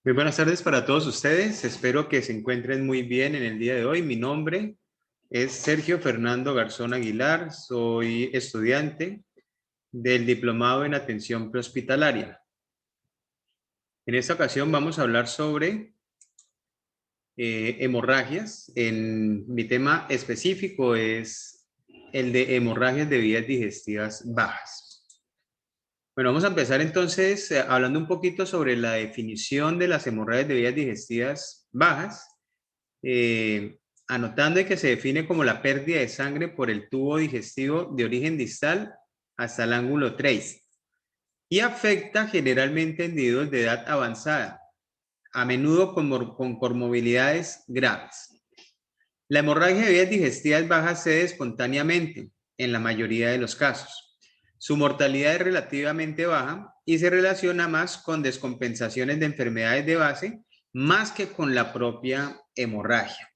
Muy buenas tardes para todos ustedes. Espero que se encuentren muy bien en el día de hoy. Mi nombre es Sergio Fernando Garzón Aguilar. Soy estudiante del Diplomado en Atención Prehospitalaria. En esta ocasión vamos a hablar sobre hemorragias. Mi tema específico es el de hemorragias de vías digestivas bajas. Bueno, vamos a empezar entonces hablando un poquito sobre la definición de las hemorragias de vías digestivas bajas. Anotando que se define como la pérdida de sangre por el tubo digestivo de origen distal hasta el ángulo 3 y afecta generalmente a individuos de edad avanzada, a menudo con comorbilidades graves. La hemorragia de vías digestivas bajas se da espontáneamente en la mayoría de los casos. Su mortalidad es relativamente baja y se relaciona más con descompensaciones de enfermedades de base más que con la propia hemorragia.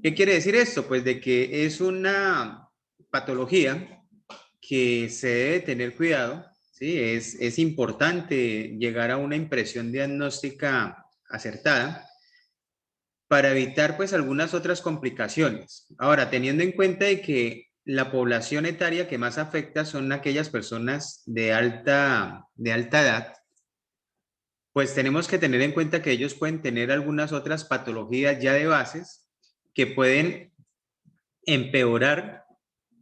¿Qué quiere decir esto? Pues de que es una patología que se debe tener cuidado, ¿sí? Es importante llegar a una impresión diagnóstica acertada para evitar pues algunas otras complicaciones. Ahora, teniendo en cuenta de que la población etaria que más afecta son aquellas personas de alta edad, pues tenemos que tener en cuenta que ellos pueden tener algunas otras patologías ya de bases que pueden empeorar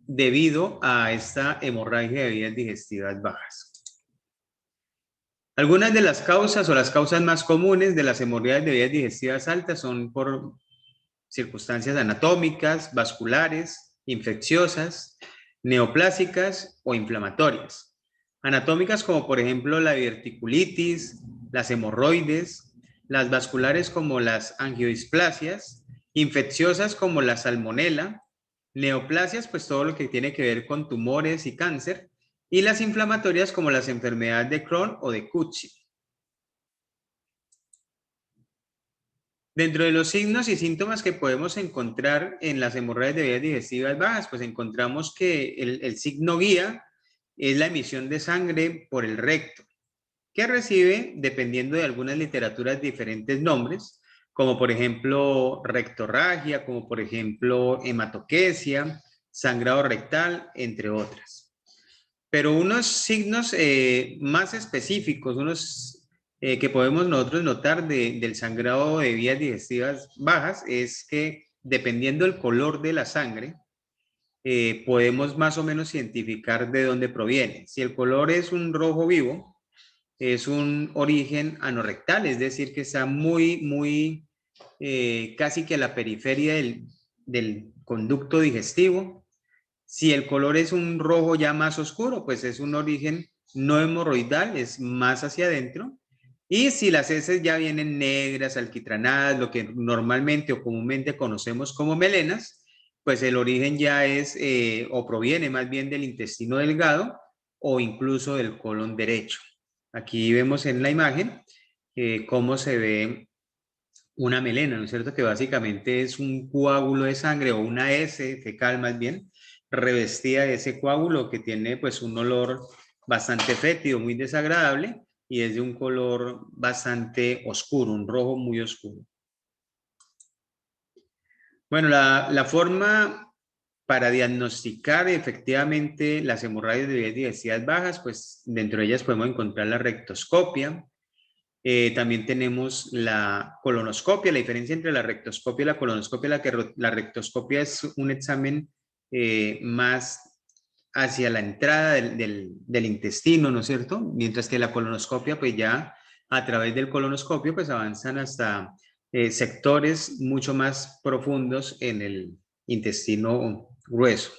debido a esta hemorragia de vías digestivas bajas. Algunas de las causas o las causas más comunes de las hemorragias de vías digestivas altas son por circunstancias anatómicas, vasculares, infecciosas, neoplásicas o inflamatorias. Anatómicas como por ejemplo la diverticulitis, las hemorroides, las vasculares como las angiodisplasias, infecciosas como la salmonela, neoplasias pues todo lo que tiene que ver con tumores y cáncer, y las inflamatorias como las enfermedades de Crohn o de Cushing. Dentro de los signos y síntomas que podemos encontrar en las hemorragias de vías digestivas bajas, pues encontramos que el signo guía es la emisión de sangre por el recto, que recibe, dependiendo de algunas literaturas, diferentes nombres, como por ejemplo rectorragia, como por ejemplo hematoquesia, sangrado rectal, entre otras. Pero unos signos más específicos, unos que podemos nosotros notar del sangrado de vías digestivas bajas, es que dependiendo del color de la sangre, podemos más o menos identificar de dónde proviene. Si el color es un rojo vivo, es un origen anorrectal, es decir, que está muy casi que a la periferia del conducto digestivo. Si el color es un rojo ya más oscuro, pues es un origen no hemorroidal, es más hacia adentro. Y si las heces ya vienen negras, alquitranadas, lo que normalmente o comúnmente conocemos como melenas, pues el origen ya es o proviene más bien del intestino delgado o incluso del colon derecho. Aquí vemos en la imagen cómo se ve una melena, ¿no es cierto? Que básicamente es un coágulo de sangre o una S fecal más bien, revestida de ese coágulo que tiene pues un olor bastante fétido, muy desagradable y es de un color bastante oscuro, un rojo muy oscuro. Bueno, la forma para diagnosticar efectivamente las hemorragias de vías digestivas bajas, pues dentro de ellas podemos encontrar la rectoscopia. También tenemos la colonoscopia. La diferencia entre la rectoscopia y la colonoscopia, la rectoscopia es un examen más hacia la entrada del intestino, ¿no es cierto? Mientras que la colonoscopia, pues ya a través del colonoscopio, pues avanzan hasta sectores mucho más profundos en el intestino grueso.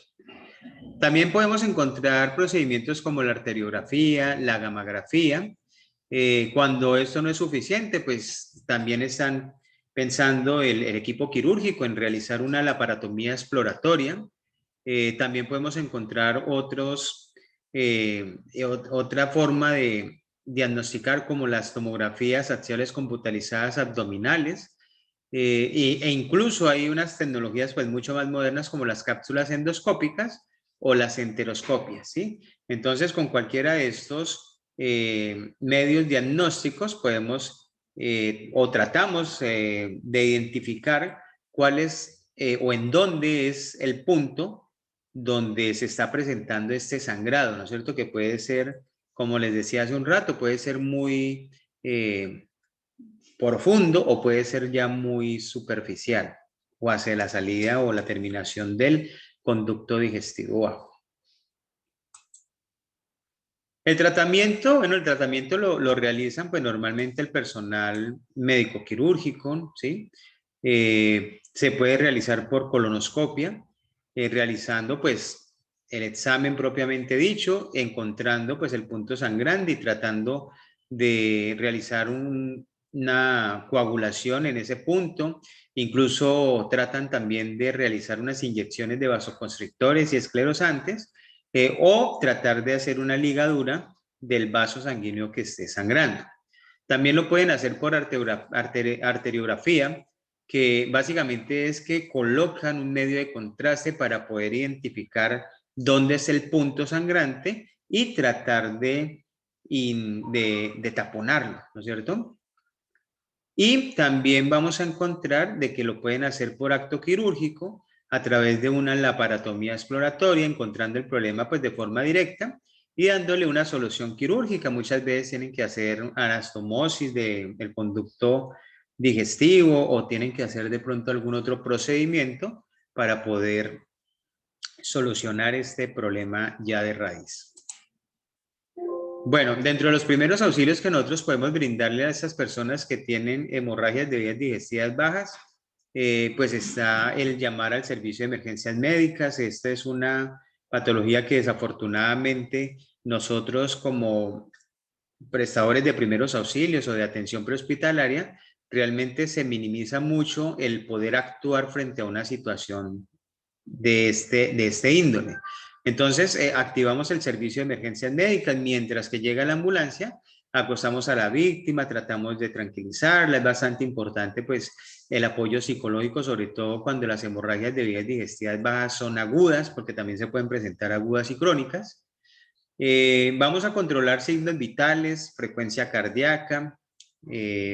También podemos encontrar procedimientos como la arteriografía, la gammagrafía. Cuando esto no es suficiente, pues también están pensando el equipo quirúrgico en realizar una laparotomía exploratoria. También podemos encontrar otra forma de diagnosticar como las tomografías axiales computarizadas abdominales. E incluso hay unas tecnologías pues mucho más modernas como las cápsulas endoscópicas o las enteroscopias, ¿sí? Entonces, con cualquiera de estos medios diagnósticos podemos o tratamos de identificar cuál es o en dónde es el punto donde se está presentando este sangrado, ¿no es cierto? Que puede ser, como les decía hace un rato, puede ser muy profundo o puede ser ya muy superficial o hacia la salida o la terminación del conducto digestivo bajo. El tratamiento, bueno, el tratamiento lo realizan pues normalmente el personal médico quirúrgico, ¿sí? Se puede realizar por colonoscopia, realizando pues el examen propiamente dicho, encontrando pues el punto sangrante y tratando de realizar una coagulación en ese punto. Incluso tratan también de realizar unas inyecciones de vasoconstrictores y esclerosantes o tratar de hacer una ligadura del vaso sanguíneo que esté sangrando. También lo pueden hacer por arteriografía, que básicamente es que colocan un medio de contraste para poder identificar dónde es el punto sangrante y tratar de taponarlo, ¿no es cierto? Y también vamos a encontrar de que lo pueden hacer por acto quirúrgico a través de una laparotomía exploratoria, encontrando el problema pues de forma directa y dándole una solución quirúrgica. Muchas veces tienen que hacer anastomosis del conducto digestivo o tienen que hacer de pronto algún otro procedimiento para poder solucionar este problema ya de raíz. Bueno, dentro de los primeros auxilios que nosotros podemos brindarle a esas personas que tienen hemorragias de vías digestivas bajas, pues está el llamar al servicio de emergencias médicas. Esta es una patología que desafortunadamente nosotros como prestadores de primeros auxilios o de atención prehospitalaria, realmente se minimiza mucho el poder actuar frente a una situación de este índole. Entonces, activamos el servicio de emergencias médicas mientras que llega la ambulancia, acostamos a la víctima, tratamos de tranquilizarla. Es bastante importante, pues, el apoyo psicológico, sobre todo cuando las hemorragias de vías digestivas bajas son agudas, porque también se pueden presentar agudas y crónicas. Vamos a controlar signos vitales, frecuencia cardíaca,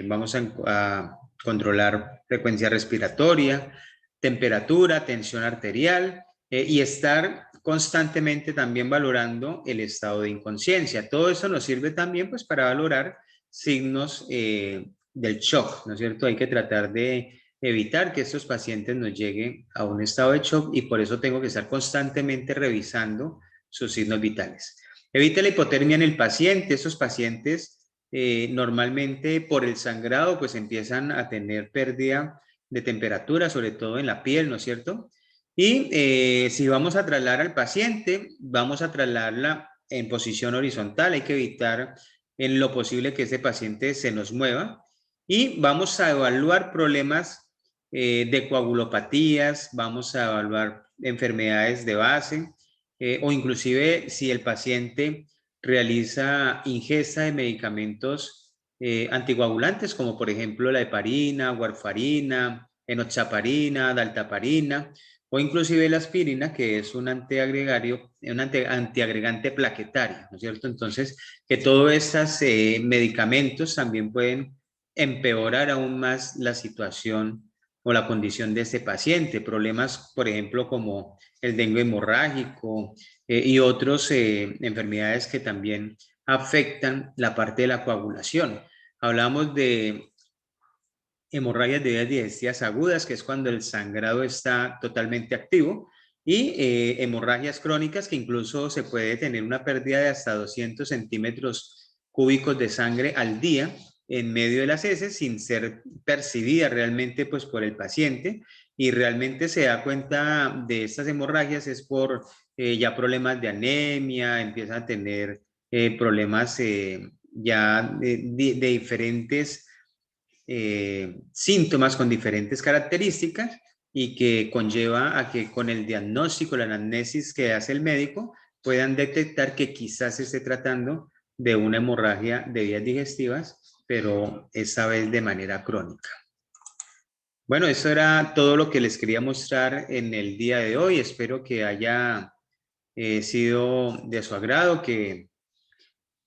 vamos a controlar frecuencia respiratoria, temperatura, tensión arterial y estar constantemente también valorando el estado de inconsciencia. Todo eso nos sirve también pues para valorar signos del shock, ¿no es cierto? Hay que tratar de evitar que estos pacientes nos lleguen a un estado de shock y por eso tengo que estar constantemente revisando sus signos vitales. Evita la hipotermia en el paciente. Estos pacientes normalmente por el sangrado pues empiezan a tener pérdida de temperatura, sobre todo en la piel, ¿no es cierto? Y si vamos a trasladar al paciente, vamos a trasladarla en posición horizontal. Hay que evitar en lo posible que ese paciente se nos mueva. Y vamos a evaluar problemas de coagulopatías, vamos a evaluar enfermedades de base, o inclusive si el paciente realiza ingesta de medicamentos anticoagulantes, como por ejemplo la heparina, warfarina, enoxaparina, daltaparina, o inclusive la aspirina, que es un antiagregante plaquetario, ¿no es cierto? Entonces, que todos estos medicamentos también pueden empeorar aún más la situación o la condición de este paciente. Problemas, por ejemplo, como el dengue hemorrágico y otras enfermedades que también afectan la parte de la coagulación. Hablamos de hemorragias de vías digestivas agudas, que es cuando el sangrado está totalmente activo, y hemorragias crónicas, que incluso se puede tener una pérdida de hasta 200 centímetros cúbicos de sangre al día en medio de las heces sin ser percibida realmente pues por el paciente, y realmente se da cuenta de estas hemorragias es por ya problemas de anemia, empieza a tener problemas ya de diferentes síntomas con diferentes características y que conlleva a que con el diagnóstico, la anamnesis que hace el médico, puedan detectar que quizás se esté tratando de una hemorragia de vías digestivas, pero esta vez de manera crónica. Bueno, eso era todo lo que les quería mostrar en el día de hoy. Espero que haya sido de su agrado, que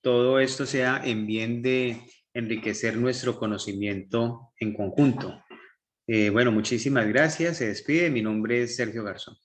todo esto sea en bien de enriquecer nuestro conocimiento en conjunto. Bueno, muchísimas gracias. Se despide. Mi nombre es Sergio Garzón.